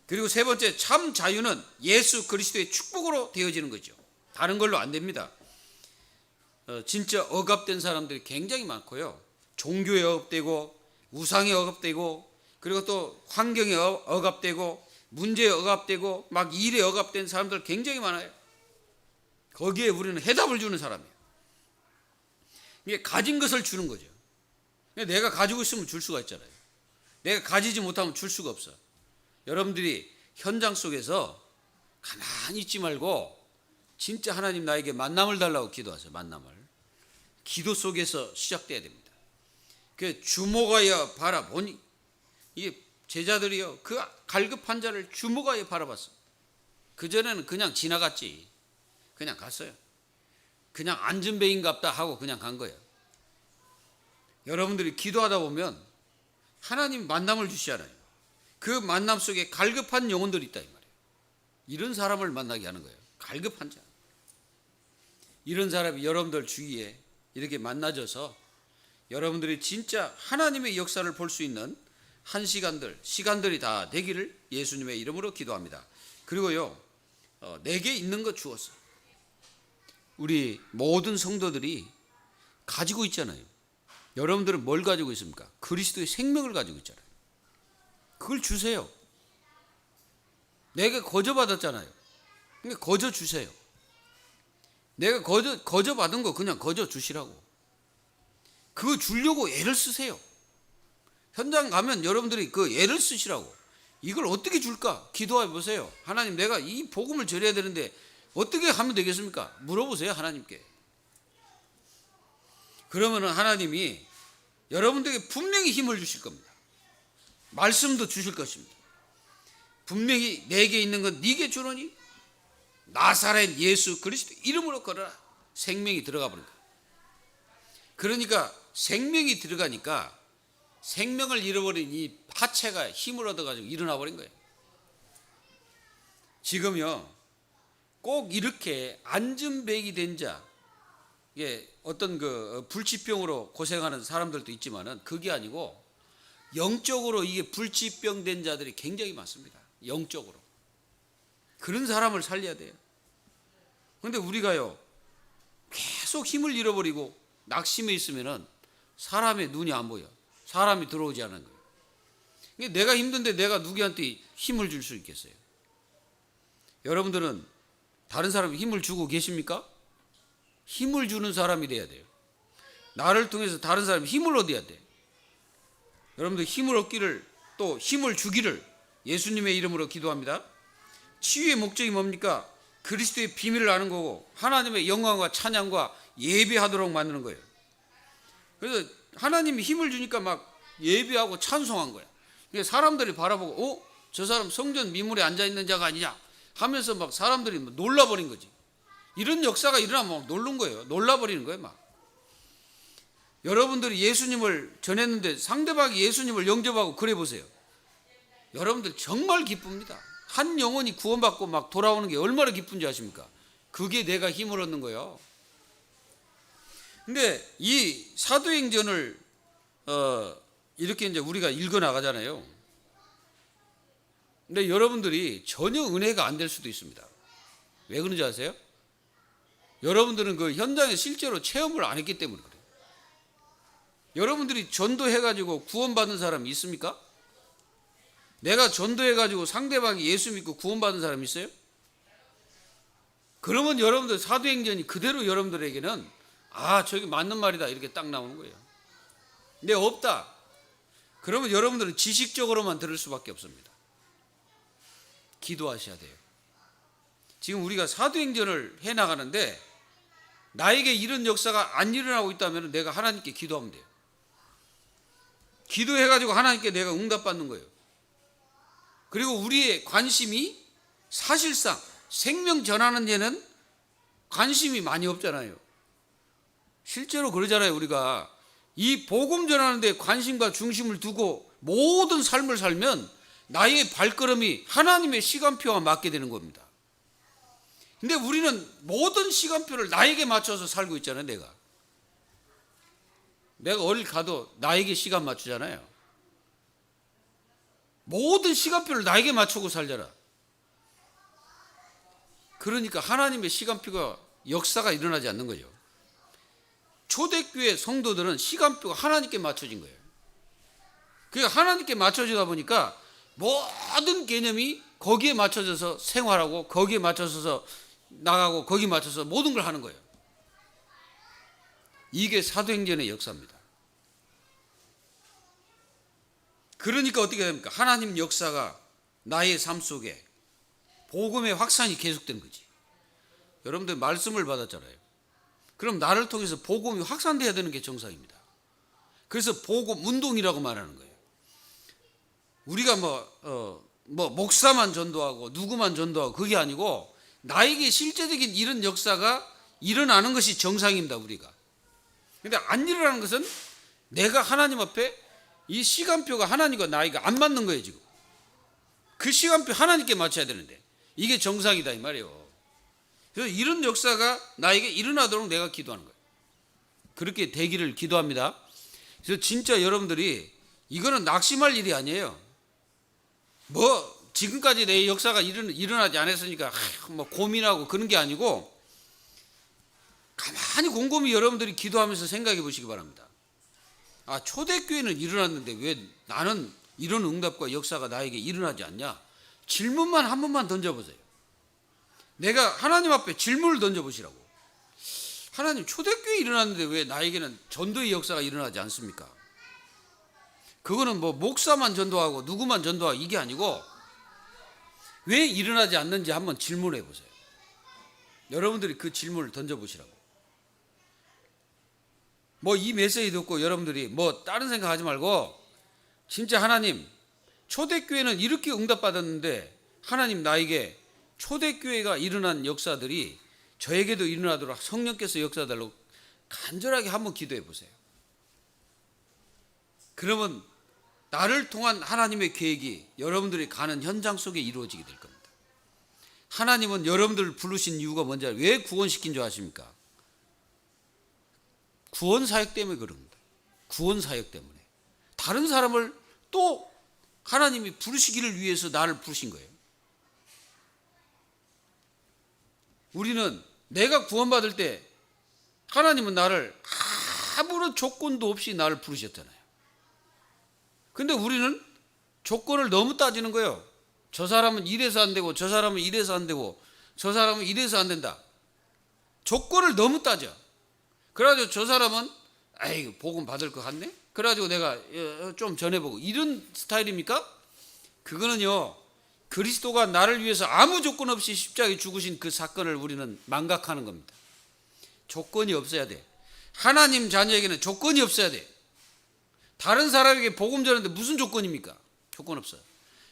그리고 세 번째, 참 자유는 예수 그리스도의 축복으로 되어지는 거죠. 다른 걸로 안 됩니다. 진짜 억압된 사람들이 굉장히 많고요. 종교에 억압되고, 우상에 억압되고, 그리고 또 환경에 억압되고, 문제에 억압되고, 막 일에 억압된 사람들 굉장히 많아요. 거기에 우리는 해답을 주는 사람이에요. 이게 가진 것을 주는 거죠. 내가 가지고 있으면 줄 수가 있잖아요. 내가 가지지 못하면 줄 수가 없어. 여러분들이 현장 속에서 가만히 있지 말고 진짜 하나님 나에게 만남을 달라고 기도하세요. 만남을. 기도 속에서 시작돼야 됩니다. 그 주목하여 바라보니, 이게 제자들이요, 그 갈급한 자를 주목하여 바라봤어. 그전에는 그냥 지나갔지. 그냥 갔어요. 그냥 안진뱅인갑다 하고 그냥 간 거예요. 여러분들이 기도하다 보면 하나님 만남을 주시잖아요. 그 만남 속에 갈급한 영혼들이 있다 이 말이에요. 이런 사람을 만나게 하는 거예요. 갈급한 자. 이런 사람이 여러분들 주위에 이렇게 만나져서 여러분들이 진짜 하나님의 역사를 볼 수 있는 한 시간들이 다 되기를 예수님의 이름으로 기도합니다. 그리고요, 내게 있는 것 주었어. 우리 모든 성도들이 가지고 있잖아요. 여러분들은 뭘 가지고 있습니까? 그리스도의 생명을 가지고 있잖아요. 그걸 주세요. 내가 거저받았잖아요. 그러니까 거저 주세요. 내가 거저받은 거 그냥 거저 주시라고. 그거 주려고 애를 쓰세요. 현장 가면 여러분들이 그 애를 쓰시라고. 이걸 어떻게 줄까? 기도해 보세요. 하나님, 내가 이 복음을 전해야 되는데 어떻게 하면 되겠습니까? 물어보세요, 하나님께. 그러면은 하나님이 여러분들에게 분명히 힘을 주실 겁니다. 말씀도 주실 것입니다. 분명히 내게 있는 건 네게 주노니 나사렛 예수 그리스도 이름으로 걸어라. 생명이 들어가 버린 거예요. 그러니까 생명이 들어가니까 생명을 잃어버린 이 하체가 힘을 얻어가지고 일어나 버린 거예요. 지금요, 꼭 이렇게 안진뱅이 된 자, 이게 어떤 그 불치병으로 고생하는 사람들도 있지만은 그게 아니고 영적으로 이게 불치병 된 자들이 굉장히 많습니다. 영적으로. 그런 사람을 살려야 돼요. 그런데 우리가요, 계속 힘을 잃어버리고 낙심해 있으면은 사람의 눈이 안 보여. 사람이 들어오지 않는 거예요. 내가 힘든데 내가 누구한테 힘을 줄 수 있겠어요? 여러분들은 다른 사람에 힘을 주고 계십니까? 힘을 주는 사람이 돼야 돼요. 나를 통해서 다른 사람이 힘을 얻어야 돼. 여러분들 힘을 얻기를, 또 힘을 주기를 예수님의 이름으로 기도합니다. 치유의 목적이 뭡니까? 그리스도의 비밀을 아는 거고 하나님의 영광과 찬양과 예배하도록 만드는 거예요. 그래서 하나님이 힘을 주니까 막 예배하고 찬송한 거야. 그러니까 사람들이 바라보고 저 사람 성전 미물에 앉아있는 자가 아니냐 하면서 막 사람들이 놀라버린 거지. 이런 역사가 일어나면 막 놀란 거예요. 놀라버리는 거예요 막. 여러분들이 예수님을 전했는데 상대방이 예수님을 영접하고 그래 보세요. 여러분들 정말 기쁩니다. 한 영혼이 구원받고 막 돌아오는 게 얼마나 기쁜지 아십니까? 그게 내가 힘을 얻는 거예요. 근데 이 사도행전을 이렇게 이제 우리가 읽어 나가잖아요. 근데 여러분들이 전혀 은혜가 안 될 수도 있습니다. 왜 그런지 아세요? 여러분들은 그 현장에 실제로 체험을 안 했기 때문에 그래요. 여러분들이 전도해가지고 구원받은 사람이 있습니까? 내가 전도해가지고 상대방이 예수 믿고 구원받은 사람이 있어요? 그러면 여러분들 사도행전이 그대로 여러분들에게는 저게 맞는 말이다 이렇게 딱 나오는 거예요. 근데 없다. 그러면 여러분들은 지식적으로만 들을 수밖에 없습니다. 기도하셔야 돼요. 지금 우리가 사도행전을 해나가는데 나에게 이런 역사가 안 일어나고 있다면 내가 하나님께 기도하면 돼요. 기도해가지고 하나님께 내가 응답받는 거예요. 그리고 우리의 관심이 사실상 생명 전하는 데는 관심이 많이 없잖아요. 실제로 그러잖아요. 우리가 이 복음 전하는 데 관심과 중심을 두고 모든 삶을 살면 나의 발걸음이 하나님의 시간표와 맞게 되는 겁니다. 근데 우리는 모든 시간표를 나에게 맞춰서 살고 있잖아요. 내가 어딜 가도 나에게 시간 맞추잖아요. 모든 시간표를 나에게 맞추고 살잖아. 그러니까 하나님의 시간표가 역사가 일어나지 않는 거죠. 초대교회 성도들은 시간표가 하나님께 맞춰진 거예요. 그러니까 하나님께 맞춰지다 보니까 모든 개념이 거기에 맞춰져서 생활하고 거기에 맞춰서 나가고 거기에 맞춰서 모든 걸 하는 거예요. 이게 사도행전의 역사입니다. 그러니까 어떻게 됩니까? 하나님 역사가 나의 삶 속에 복음의 확산이 계속된 거지. 여러분들 말씀을 받았잖아요. 그럼 나를 통해서 복음이 확산돼야 되는 게 정상입니다. 그래서 복음 운동이라고 말하는 거예요. 우리가 목사만 전도하고 누구만 전도하고 그게 아니고 나에게 실제적인 이런 역사가 일어나는 것이 정상입니다. 우리가. 근데 안 일어나는 것은 내가 하나님 앞에 이 시간표가 하나님과 나이가 안 맞는 거예요. 지금 그 시간표 하나님께 맞춰야 되는데 이게 정상이다 이 말이에요. 그래서 이런 역사가 나에게 일어나도록 내가 기도하는 거예요. 그렇게 되기를 기도합니다. 그래서 진짜 여러분들이 이거는 낙심할 일이 아니에요. 지금까지 내 역사가 일어나지 않았으니까 고민하고 그런 게 아니고 가만히 곰곰이 여러분들이 기도하면서 생각해 보시기 바랍니다. 초대교회는 일어났는데 왜 나는 이런 응답과 역사가 나에게 일어나지 않냐? 질문만 한 번만 던져보세요. 내가 하나님 앞에 질문을 던져보시라고. 하나님, 초대교회 일어났는데 왜 나에게는 전도의 역사가 일어나지 않습니까? 그거는 목사만 전도하고 누구만 전도하고 이게 아니고 왜 일어나지 않는지 한번 질문해 보세요. 여러분들이 그 질문을 던져보시라고. 이 메시지 듣고 여러분들이 다른 생각하지 말고 진짜 하나님, 초대교회는 이렇게 응답받았는데 하나님 나에게 초대교회가 일어난 역사들이 저에게도 일어나도록 성령께서 역사달라고 간절하게 한번 기도해 보세요. 그러면 나를 통한 하나님의 계획이 여러분들이 가는 현장 속에 이루어지게 될 겁니다. 하나님은 여러분들을 부르신 이유가 뭔지 왜 구원시킨 줄 아십니까? 구원 사역 때문에 그럽니다. 구원 사역 때문에. 다른 사람을 또 하나님이 부르시기를 위해서 나를 부르신 거예요. 우리는 내가 구원받을 때 하나님은 나를 아무런 조건도 없이 나를 부르셨잖아요. 근데 우리는 조건을 너무 따지는 거예요. 저 사람은 이래서 안 되고 저 사람은 이래서 안 되고 저 사람은 이래서 안 된다. 조건을 너무 따져. 그래가지고 저 사람은 아이 복음 받을 것 같네. 그래가지고 내가 좀 전해보고 이런 스타일입니까? 그거는요, 그리스도가 나를 위해서 아무 조건 없이 십자가에 죽으신 그 사건을 우리는 망각하는 겁니다. 조건이 없어야 돼. 하나님 자녀에게는 조건이 없어야 돼. 다른 사람에게 복음 전하는데 무슨 조건입니까? 조건 없어요.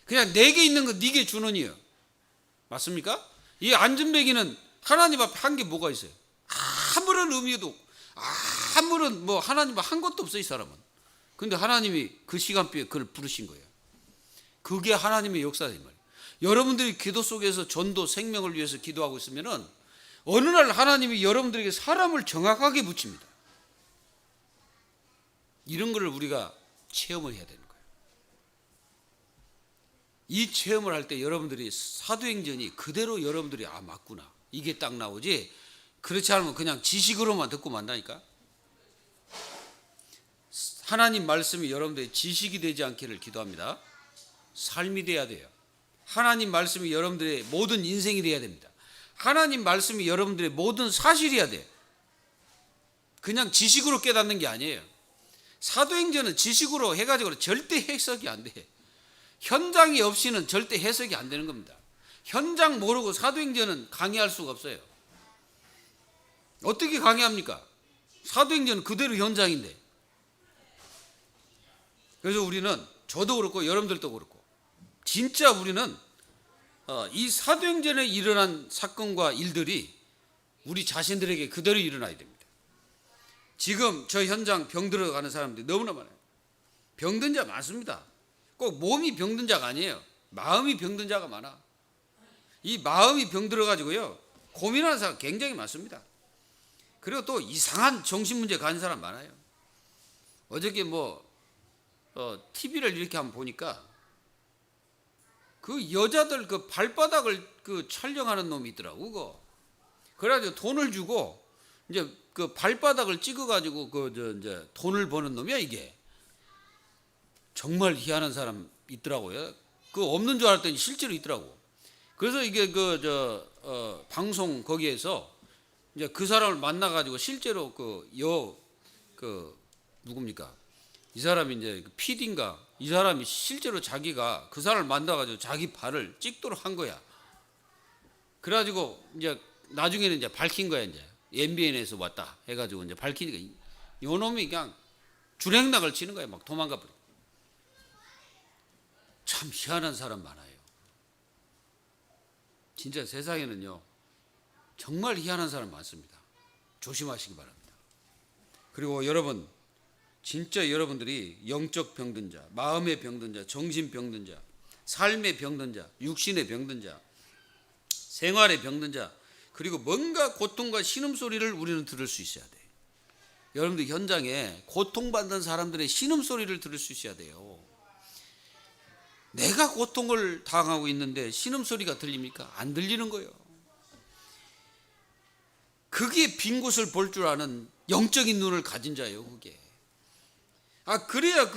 그냥 내게 있는 거 네게 주느니요. 맞습니까? 이 안전배기는 하나님 앞에 한 게 뭐가 있어요? 아무런 의미도 없고 아무런 하나님 앞에 한 것도 없어요, 이 사람은. 근데 하나님이 그 시간표에 그를 부르신 거예요. 그게 하나님의 역사다 이 말이에요. 여러분들이 기도 속에서 전도 생명을 위해서 기도하고 있으면은 어느 날 하나님이 여러분들에게 사람을 정확하게 붙입니다. 이런 걸 우리가 체험을 해야 되는 거예요. 이 체험을 할 때 여러분들이 사도행전이 그대로 여러분들이 맞구나 이게 딱 나오지, 그렇지 않으면 그냥 지식으로만 듣고 만다니까. 하나님 말씀이 여러분들의 지식이 되지 않기를 기도합니다. 삶이 돼야 돼요. 하나님 말씀이 여러분들의 모든 인생이 돼야 됩니다. 하나님 말씀이 여러분들의 모든 사실이어야 돼요. 그냥 지식으로 깨닫는 게 아니에요. 사도행전은 지식으로 해가지고 절대 해석이 안 돼. 현장이 없이는 절대 해석이 안 되는 겁니다. 현장 모르고 사도행전은 강의할 수가 없어요. 어떻게 강의합니까? 사도행전은 그대로 현장인데. 그래서 우리는, 저도 그렇고 여러분들도 그렇고, 진짜 우리는 이 사도행전에 일어난 사건과 일들이 우리 자신들에게 그대로 일어나야 됩니다. 지금 저 현장 병 들어가는 사람들이 너무나 많아요. 병든 자 많습니다. 꼭 몸이 병든 자가 아니에요. 마음이 병든 자가 많아. 이 마음이 병 들어가지고요, 고민하는 사람 굉장히 많습니다. 그리고 또 이상한 정신문제 가는 사람 많아요. 어저께 TV를 이렇게 한번 보니까 그 여자들 그 발바닥을 그 촬영하는 놈이 있더라고. 그거. 그래가지고 돈을 주고 이제 그 발바닥을 찍어가지고 이제 돈을 버는 놈이야 이게. 정말 희한한 사람 있더라고요. 그 없는 줄 알았더니 실제로 있더라고. 그래서 이게 방송 거기에서 이제 그 사람을 만나가지고 실제로 누굽니까? 이 사람이 이제 PD인가? 이 사람이 실제로 자기가 그 사람을 만나가지고 자기 발을 찍도록 한 거야. 그래가지고 이제 나중에는 이제 밝힌 거야. 이제 MBN에서 왔다 해가지고 이제 밝히니까 요 놈이 그냥 줄행락을 치는 거야. 막 도망가 버려. 참 희한한 사람 많아요. 진짜 세상에는요, 정말 희한한 사람 많습니다. 조심하시기 바랍니다. 그리고 여러분, 진짜 여러분들이 영적 병든 자, 마음의 병든 자, 정신 병든 자, 삶의 병든 자, 육신의 병든 자, 생활의 병든 자, 그리고 뭔가 고통과 신음소리를 우리는 들을 수 있어야 돼요. 여러분들 현장에 고통받는 사람들의 신음소리를 들을 수 있어야 돼요. 내가 고통을 당하고 있는데 신음소리가 들립니까? 안 들리는 거예요. 그게 빈 곳을 볼 줄 아는 영적인 눈을 가진 자예요, 그게. 그래야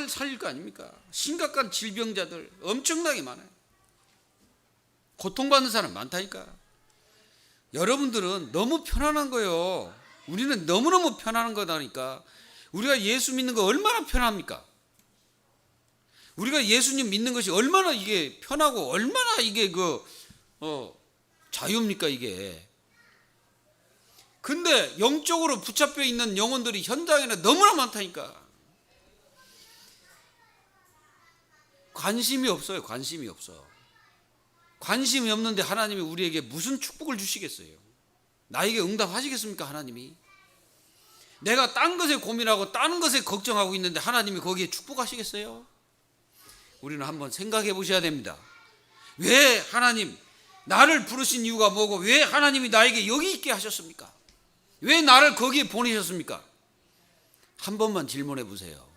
살릴 거 아닙니까? 심각한 질병자들 엄청나게 많아요. 고통받는 사람 많다니까. 여러분들은 너무 편안한 거예요. 우리는 너무너무 편안한 거다니까. 우리가 예수 믿는 거 얼마나 편합니까? 우리가 예수님 믿는 것이 얼마나 이게 편하고 얼마나 이게 자유입니까 이게. 근데 영적으로 붙잡혀 있는 영혼들이 현장에는 너무나 많다니까. 관심이 없어요. 관심이 없어. 관심이 없는데 하나님이 우리에게 무슨 축복을 주시겠어요? 나에게 응답하시겠습니까 하나님이? 내가 딴 것에 고민하고 딴 것에 걱정하고 있는데 하나님이 거기에 축복하시겠어요? 우리는 한번 생각해 보셔야 됩니다. 왜 하나님 나를 부르신 이유가 뭐고, 왜 하나님이 나에게 여기 있게 하셨습니까? 왜 나를 거기에 보내셨습니까? 한 번만 질문해 보세요.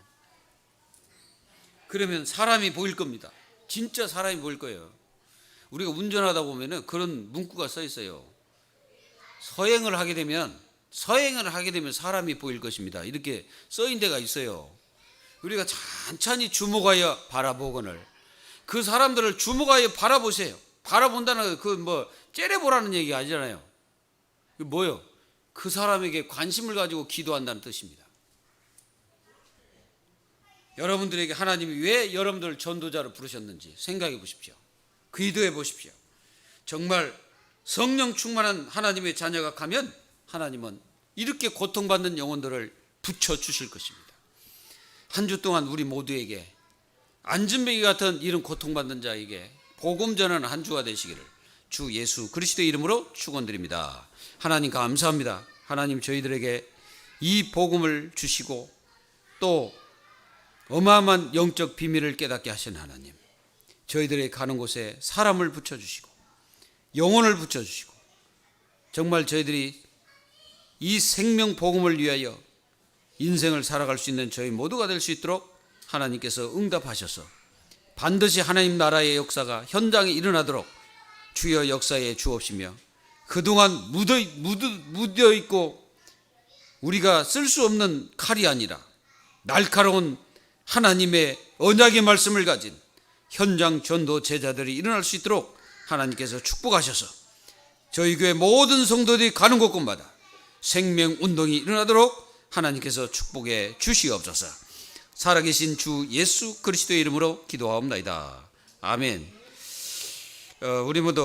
그러면 사람이 보일 겁니다. 진짜 사람이 보일 거예요. 우리가 운전하다 보면은 그런 문구가 써 있어요. 서행을 하게 되면 사람이 보일 것입니다. 이렇게 써인 데가 있어요. 우리가 천천히 주목하여 바라보거늘. 그 사람들을 주목하여 바라보세요. 바라본다는 째려보라는 얘기 아니잖아요. 이거 뭐요? 그 사람에게 관심을 가지고 기도한다는 뜻입니다. 여러분들에게 하나님이 왜 여러분들을 전도자로 부르셨는지 생각해 보십시오. 기도해 보십시오. 정말 성령 충만한 하나님의 자녀가 가면 하나님은 이렇게 고통받는 영혼들을 붙여주실 것입니다. 한 주 동안 우리 모두에게 안전뱅이 같은 이런 고통받는 자에게 복음 전하는 한 주가 되시기를 주 예수 그리스도의 이름으로 축원드립니다. 하나님 감사합니다. 하나님 저희들에게 이 복음을 주시고 또 어마어마한 영적 비밀을 깨닫게 하신 하나님, 저희들의 가는 곳에 사람을 붙여주시고 영혼을 붙여주시고 정말 저희들이 이 생명 복음을 위하여 인생을 살아갈 수 있는 저희 모두가 될 수 있도록 하나님께서 응답하셔서 반드시 하나님 나라의 역사가 현장에 일어나도록 주여 역사에 주옵시며 그동안 묻어 있고 우리가 쓸 수 없는 칼이 아니라 날카로운 하나님의 언약의 말씀을 가진 현장 전도 제자들이 일어날 수 있도록 하나님께서 축복하셔서 저희 교회 모든 성도들이 가는 곳곳마다 생명 운동이 일어나도록 하나님께서 축복해 주시옵소서. 살아계신 주 예수 그리스도의 이름으로 기도하옵나이다. 아멘. 우리 모두